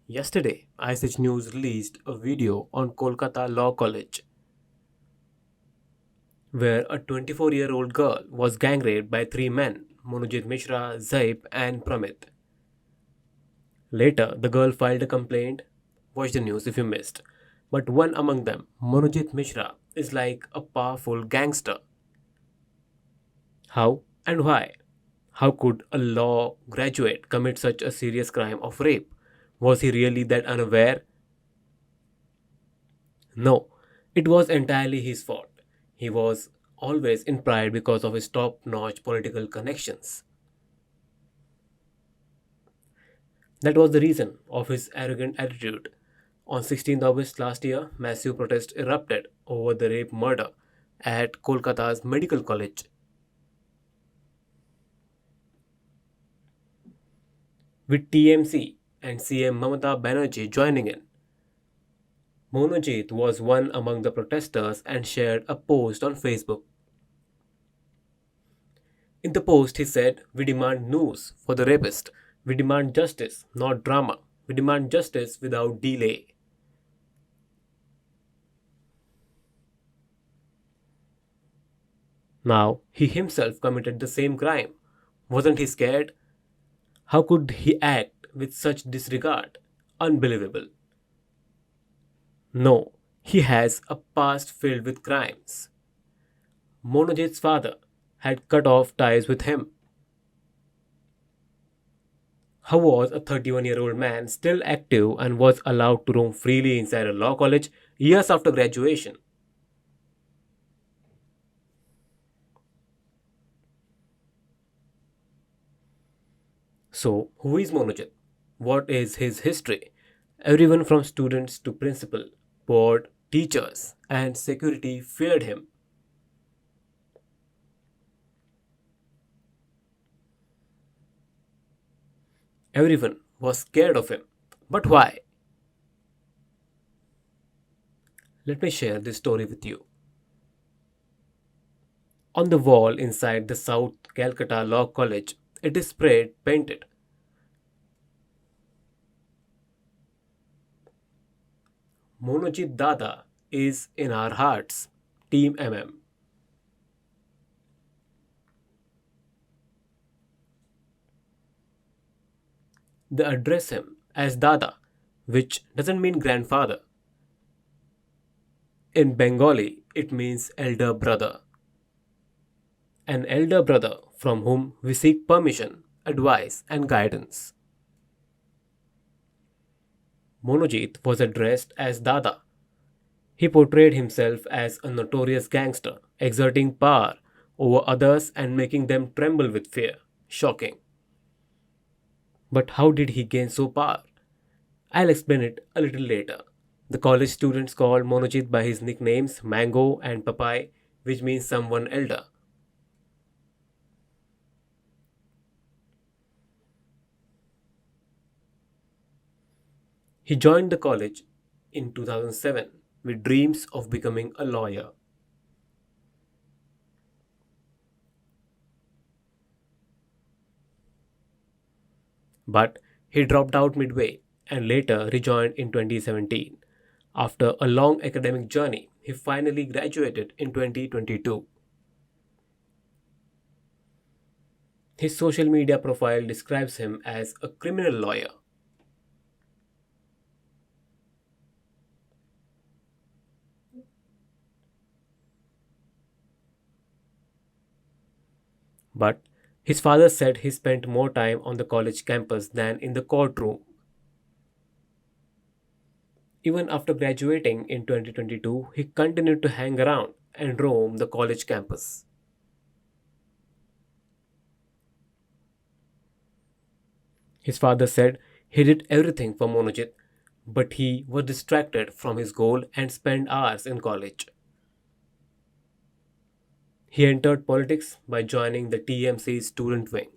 Yesterday, ISH News released a video on Kolkata Law College where a 24-year-old girl was gang raped by three men, Monojit Mishra, Zaib, and Pramit. Later, the girl filed a complaint. Watch the news if you missed. But one among them, Monojit Mishra, is like a powerful gangster. How and why? How could a law graduate commit such a serious crime of rape? Was he really that unaware? No, it was entirely his fault. He was always in pride because of his top notch political connections. That was the reason of his arrogant attitude. On 16th August last year, massive protests erupted over the rape murder at Kolkata's medical college. With TMC and CM Mamata Banerjee joining in, Monojit was one among the protesters and shared a post on Facebook. In the post, he said, "We demand news for the rapist. We demand justice, not drama. We demand justice without delay." Now, he himself committed the same crime. Wasn't he scared? How could he act with such disregard? Unbelievable. No, he has a past filled with crimes. Monojit's father had cut off ties with him. How was a 31-year-old man still active and was allowed to roam freely inside a law college years after graduation? So, who is Monojit? What is his history? Everyone from students to principal, board, teachers, and security feared him. Everyone was scared of him. But why? Let me share this story with you. On the wall inside the South Calcutta Law College, it is sprayed painted. Monojit Dada is in our hearts. Team MM. They address him as Dada, which doesn't mean grandfather. In Bengali, it means elder brother. An elder brother from whom we seek permission, advice, and guidance. Monojit was addressed as Dada. He portrayed himself as a notorious gangster, exerting power over others and making them tremble with fear. Shocking. But how did he gain so power? I'll explain it a little later. The college students called Monojit by his nicknames Mango and Papai, which means someone elder. He joined the college in 2007 with dreams of becoming a lawyer. But he dropped out midway and later rejoined in 2017. After a long academic journey, he finally graduated in 2022. His social media profile describes him as a criminal lawyer. But his father said he spent more time on the college campus than in the courtroom. Even after graduating in 2022, he continued to hang around and roam the college campus. His father said he did everything for Monojit, but he was distracted from his goal and spent hours in college. He entered politics by joining the TMC student wing.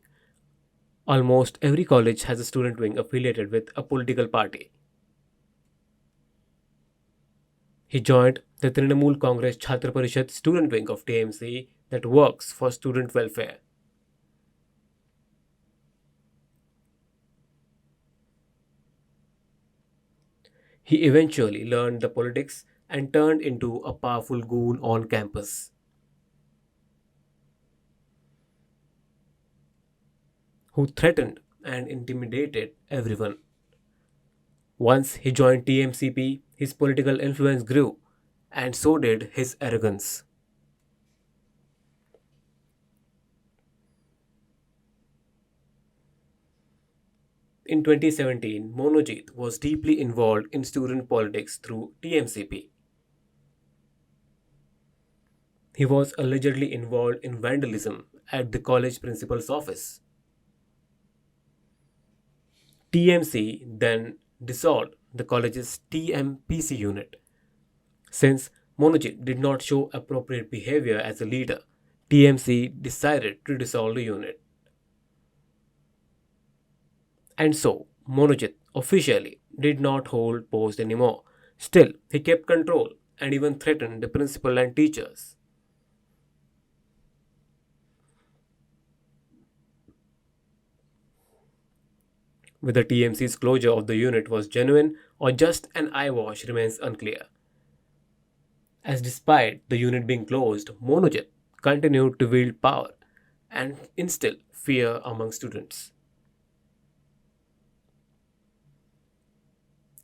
Almost every college has a student wing affiliated with a political party. He joined the Trinamool Congress Chhatra Parishad student wing of TMC that works for student welfare. He eventually learned the politics and turned into a powerful goon on campus who threatened and intimidated everyone. Once he joined TMCP, his political influence grew, and so did his arrogance. In 2017, Monojit was deeply involved in student politics through TMCP. He was allegedly involved in vandalism at the college principal's office. TMC then dissolved the college's TMPC unit. Since Monojit did not show appropriate behavior as a leader, TMC decided to dissolve the unit. And so, Monojit officially did not hold post anymore. Still, he kept control and even threatened the principal and teachers. Whether TMC's closure of the unit was genuine or just an eyewash remains unclear. As despite the unit being closed, Monojit continued to wield power and instill fear among students.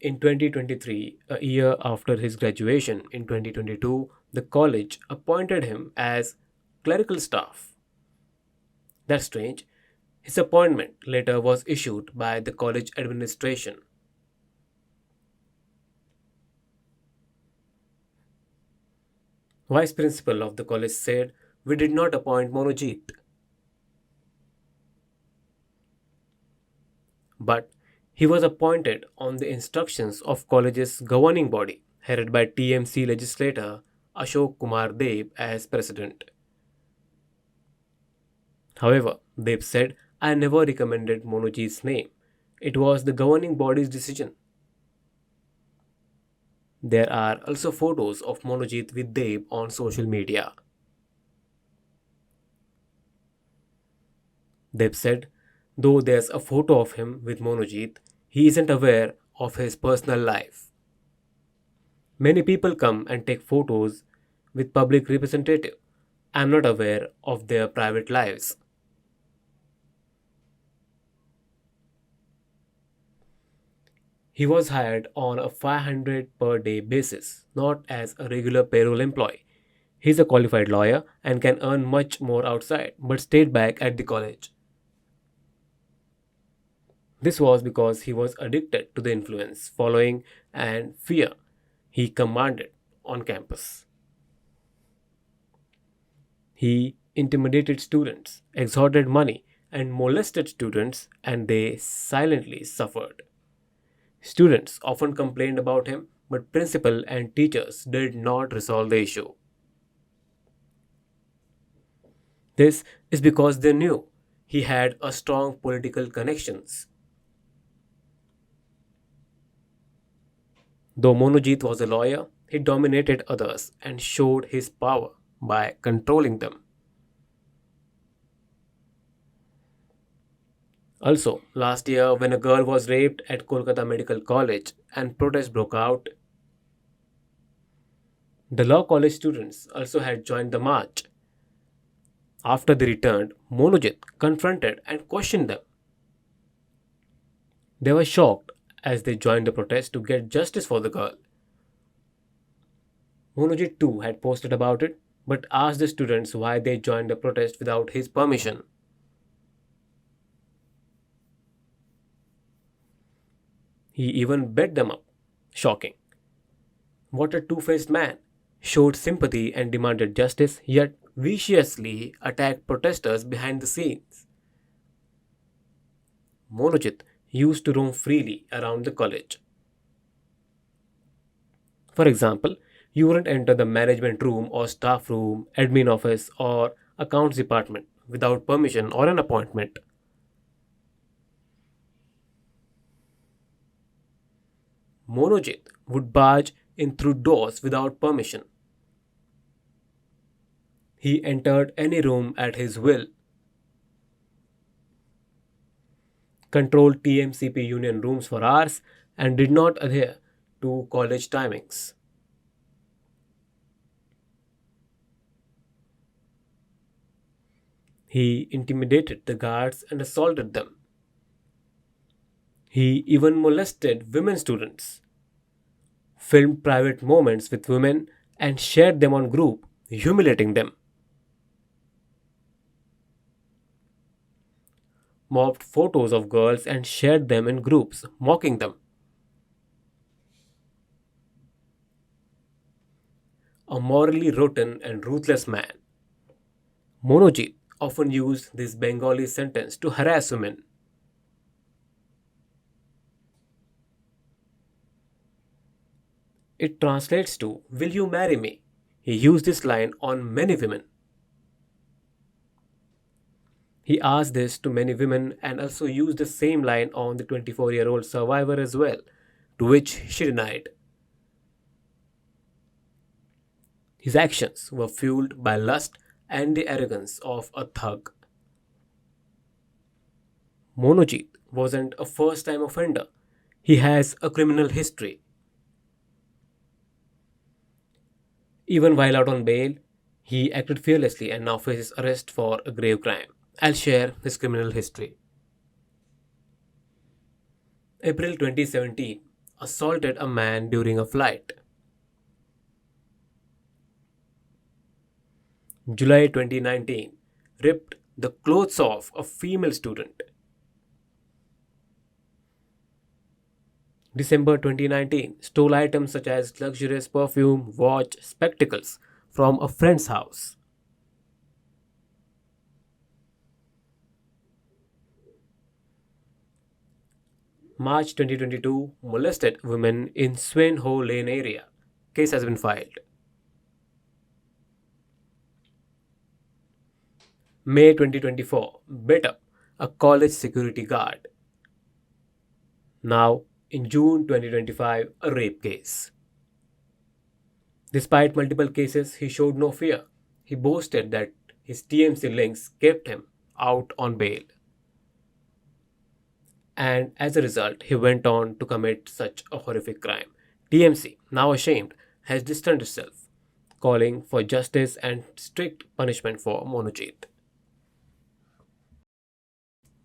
In 2023, a year after his graduation in 2022, the college appointed him as clerical staff. That's strange. His appointment later was issued by the college administration. Vice principal of the college said, "We did not appoint Monojit, but he was appointed on the instructions of college's governing body, headed by TMC legislator Ashok Kumar Deb as president." However, Deb said, "I never recommended Monojit's name. It was the governing body's decision." There are also photos of Monojit with Deb on social media. Deb said, though there's a photo of him with Monojit, he isn't aware of his personal life. Many people come and take photos with public representative. I'm not aware of their private lives. He was hired on a 500 per day basis, not as a regular payroll employee. He's a qualified lawyer and can earn much more outside, but stayed back at the college. This was because he was addicted to the influence, following, and fear he commanded on campus. He intimidated students, extorted money, and molested students, and they silently suffered. Students often complained about him, but principal and teachers did not resolve the issue. This is because they knew he had a strong political connections. Though Monojit was a lawyer, he dominated others and showed his power by controlling them. Also, last year, when a girl was raped at Kolkata Medical College and protests broke out, the law college students also had joined the march. After they returned, Monojit confronted and questioned them. They were shocked as they joined the protest to get justice for the girl. Monojit too had posted about it, but asked the students why they joined the protest without his permission. He even bet them up. Shocking. What a two faced man. Showed sympathy and demanded justice, yet viciously attacked protesters behind the scenes. Monojit used to roam freely around the college. For example, you wouldn't enter the management room or staff room, admin office, or accounts department without permission or an appointment. Monojit would barge in through doors without permission. He entered any room at his will, controlled TMCP union rooms for hours, and did not adhere to college timings. He intimidated the guards and assaulted them. He even molested women students, filmed private moments with women, and shared them on group, humiliating them. Mobbed photos of girls and shared them in groups, mocking them. A morally rotten and ruthless man. Monojit often used this Bengali sentence to harass women. It translates to, "Will you marry me?" He used this line on many women. He asked this to many women and also used the same line on the 24-year-old survivor as well, to which she denied. His actions were fueled by lust and the arrogance of a thug. Monojit wasn't a first time offender, he has a criminal history. Even while out on bail, he acted fearlessly and now faces arrest for a grave crime. I'll share his criminal history. April 2017, assaulted a man during a flight. July 2019, ripped the clothes off a female student. December 2019, stole items such as luxurious perfume, watch, spectacles from a friend's house. March 2022, molested women in Swainhoe Lane area. Case has been filed. May 2024, beat up a college security guard. Now, in June 2025, a rape case. Despite multiple cases, he showed no fear. He boasted that his TMC links kept him out on bail. And as a result, he went on to commit such a horrific crime. TMC, now ashamed, has distanced itself, calling for justice and strict punishment for Monojit.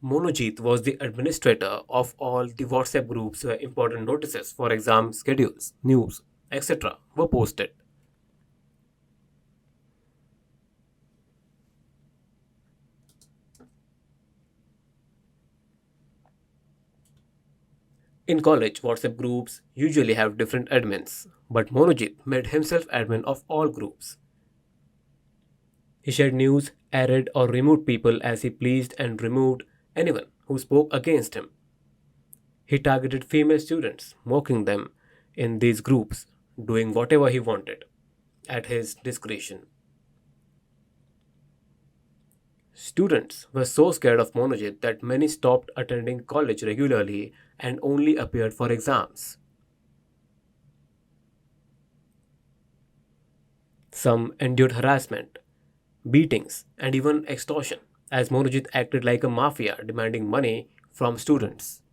Monojit was the administrator of all the WhatsApp groups where important notices for exam schedules, news, etc. were posted. In college, WhatsApp groups usually have different admins, but Monojit made himself admin of all groups. He shared news, added or removed people as he pleased, and removed anyone who spoke against him. He targeted female students, mocking them in these groups, doing whatever he wanted at his discretion. Students were so scared of Monojit that many stopped attending college regularly and only appeared for exams. Some endured harassment, beatings, and even extortion, as Monojit acted like a mafia demanding money from students.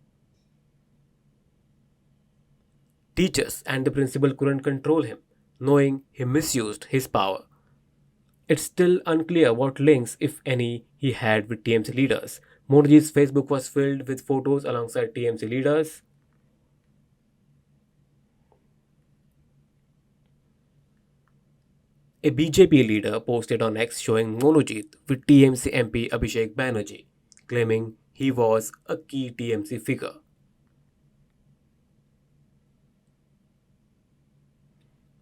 Teachers and the principal couldn't control him, knowing he misused his power. It's still unclear what links, if any, he had with TMC leaders. Monojit's Facebook was filled with photos alongside TMC leaders. A BJP leader posted on X showing Monojit with TMC MP Abhishek Banerjee, claiming he was a key TMC figure.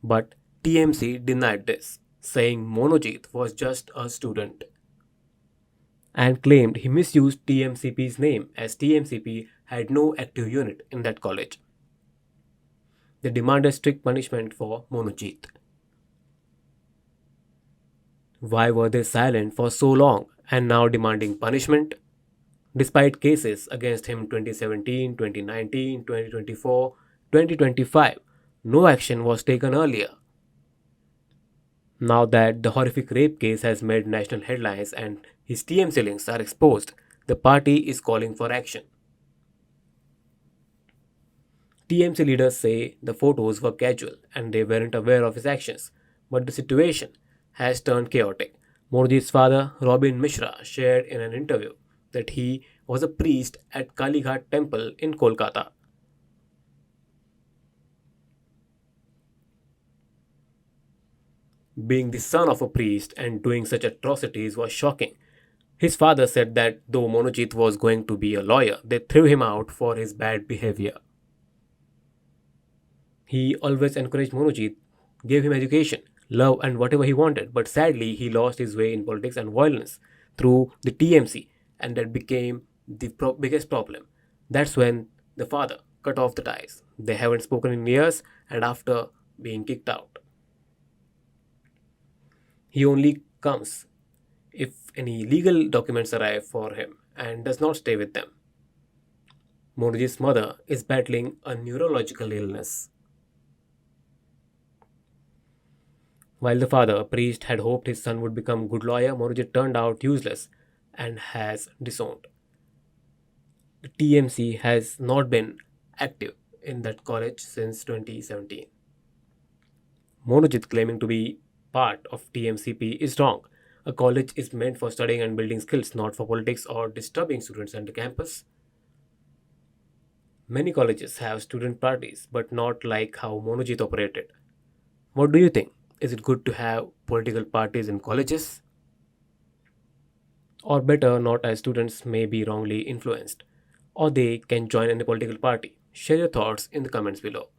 But TMC denied this, saying Monojit was just a student and claimed he misused TMCP's name as TMCP had no active unit in that college. They demanded strict punishment for Monojit. Why were they silent for so long and now demanding punishment? Despite cases against him 2017, 2019, 2024, 2025, no action was taken earlier. Now that the horrific rape case has made national headlines and his TMC links are exposed, the party is calling for action. TMC leaders say the photos were casual and they weren't aware of his actions, but the situation has turned chaotic. Monojit's father, Robin Mishra, shared in an interview that he was a priest at Kalighat temple in Kolkata. Being the son of a priest and doing such atrocities was shocking. His father said that though Monojit was going to be a lawyer, they threw him out for his bad behavior. He always encouraged Monojit, gave him education, love, and whatever he wanted, but sadly, he lost his way in politics and violence through the TMC, and that became the biggest problem. That's when the father cut off the ties. They haven't spoken in years, and after being kicked out, he only comes if any legal documents arrive for him and does not stay with them. Monojit's mother is battling a neurological illness. While the father, a priest, had hoped his son would become a good lawyer, Monojit turned out useless and has disowned. The TMC has not been active in that college since 2017. Monojit claiming to be part of TMCP is wrong. A college is meant for studying and building skills, not for politics or disturbing students on the campus. Many colleges have student parties, but not like how Monojit operated. What do you think? Is it good to have political parties in colleges? Or better, not, as students may be wrongly influenced? Or they can join any political party? Share your thoughts in the comments below.